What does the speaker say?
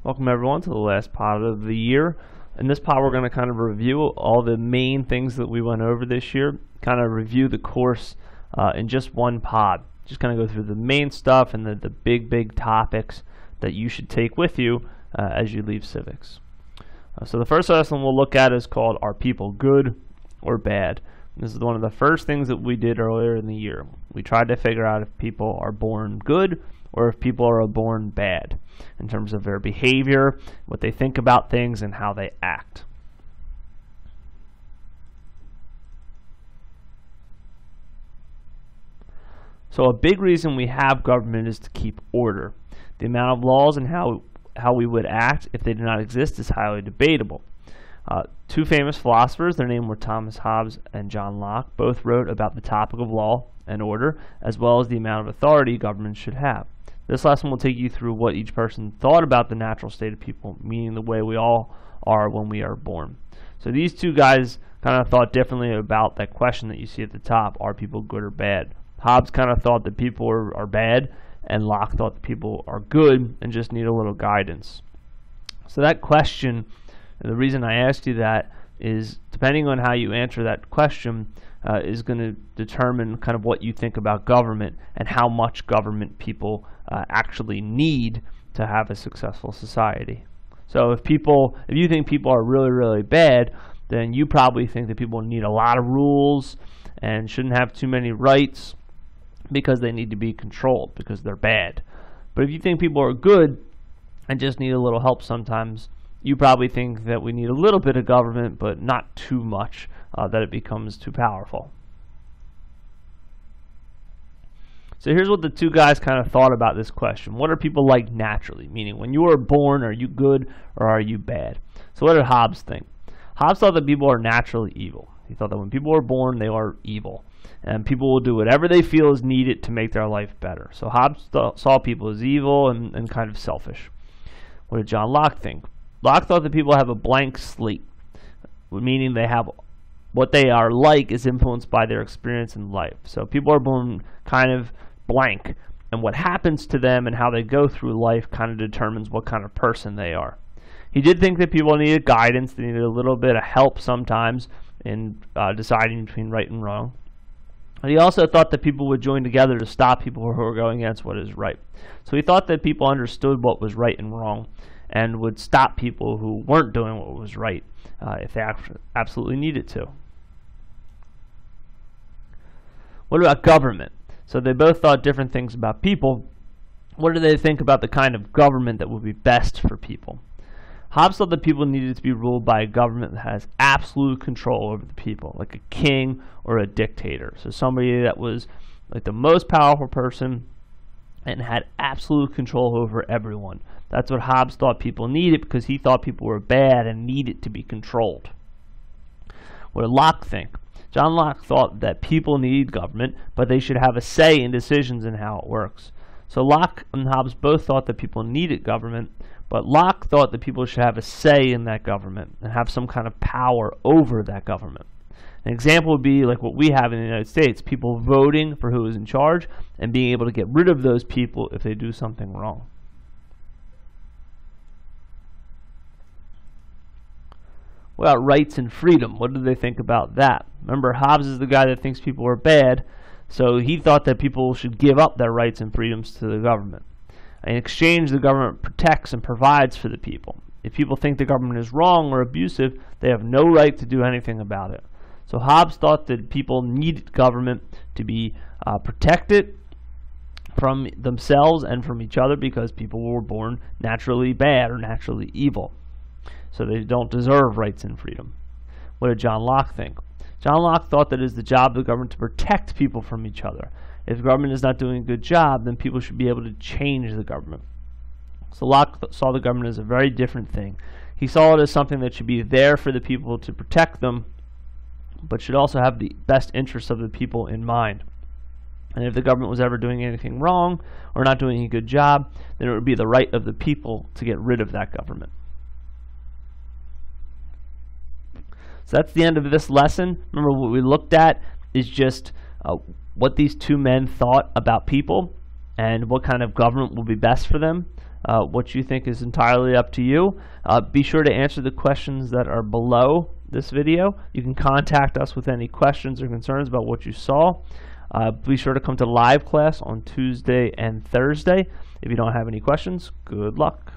Welcome everyone to the last pod of the year. In this pod we're going to kind of review all the main things that we went over this year, kind of review the course in just one pod. Just kind of go through the main stuff and the big topics that you should take with you as you leave civics. So the first lesson we'll look at is called Are People Good or Bad? This is one of the first things that we did earlier in the year. We tried to figure out if people are born good or if people are born bad in terms of their behavior, what they think about things, and how they act. So a big reason we have government is to keep order. The amount of laws and how we would act if they did not exist is highly debatable. Two famous philosophers, their names were Thomas Hobbes and John Locke, both wrote about the topic of law and order, as well as the amount of authority government should have. This lesson will take you through what each person thought about the natural state of people, meaning the way we all are when we are born. So these two guys kind of thought differently about that question that you see at the top, are people good or bad? Hobbes kind of thought that people are bad, and Locke thought that people are good and just need a little guidance. So that question, the reason I asked you that is depending on how you answer that question is going to determine kind of what you think about government and how much government people actually need to have a successful society. So if you think people are really bad, then you probably think that people need a lot of rules and shouldn't have too many rights because they need to be controlled because they're bad. But if you think people are good and just need a little help sometimes, you probably think that we need a little bit of government, but not too much that it becomes too powerful. So here's what the two guys kind of thought about this question. What are people like naturally? Meaning, when you were born, are you good or are you bad? So what did Hobbes think? Hobbes thought that people are naturally evil. He thought that when people are born, they are evil. And people will do whatever they feel is needed to make their life better. So Hobbes saw people as evil and kind of selfish. What did John Locke think? Locke thought that people have a blank slate, meaning they have what they are like is influenced by their experience in life. So people are born kind of blank, and what happens to them and how they go through life kind of determines what kind of person they are. He did think that people needed guidance, they needed a little bit of help sometimes in deciding between right and wrong. And he also thought that people would join together to stop people who were going against what is right. So he thought that people understood what was right and wrong and would stop people who weren't doing what was right if they absolutely needed to. What about government? So they both thought different things about people. What do they think about the kind of government that would be best for people? Hobbes thought that people needed to be ruled by a government that has absolute control over the people, like a king or a dictator. So somebody that was like the most powerful person and had absolute control over everyone. That's what Hobbes thought people needed because he thought people were bad and needed to be controlled. What did Locke think? John Locke thought that people need government, but they should have a say in decisions and how it works. So Locke and Hobbes both thought that people needed government, but Locke thought that people should have a say in that government and have some kind of power over that government. An example would be like what we have in the United States, people voting for who is in charge and being able to get rid of those people if they do something wrong. What about rights and freedom? What do they think about that? Remember, Hobbes is the guy that thinks people are bad, so he thought that people should give up their rights and freedoms to the government. In exchange, the government protects and provides for the people. If people think the government is wrong or abusive, they have no right to do anything about it. So Hobbes thought that people needed government to be protected from themselves and from each other because people were born naturally bad or naturally evil. So they don't deserve rights and freedom. What did John Locke think? John Locke thought that it is the job of the government to protect people from each other. If the government is not doing a good job, then people should be able to change the government. So Locke saw the government as a very different thing. He saw it as something that should be there for the people to protect them, but should also have the best interests of the people in mind. And if the government was ever doing anything wrong or not doing a good job, then it would be the right of the people to get rid of that government. So that's the end of this lesson. Remember, what we looked at is just what these two men thought about people and what kind of government will be best for them. What you think is entirely up to you. Be sure to answer the questions that are below this video. You can contact us with any questions or concerns about what you saw. Be sure to come to live class on Tuesday and Thursday. If you don't have any questions, good luck.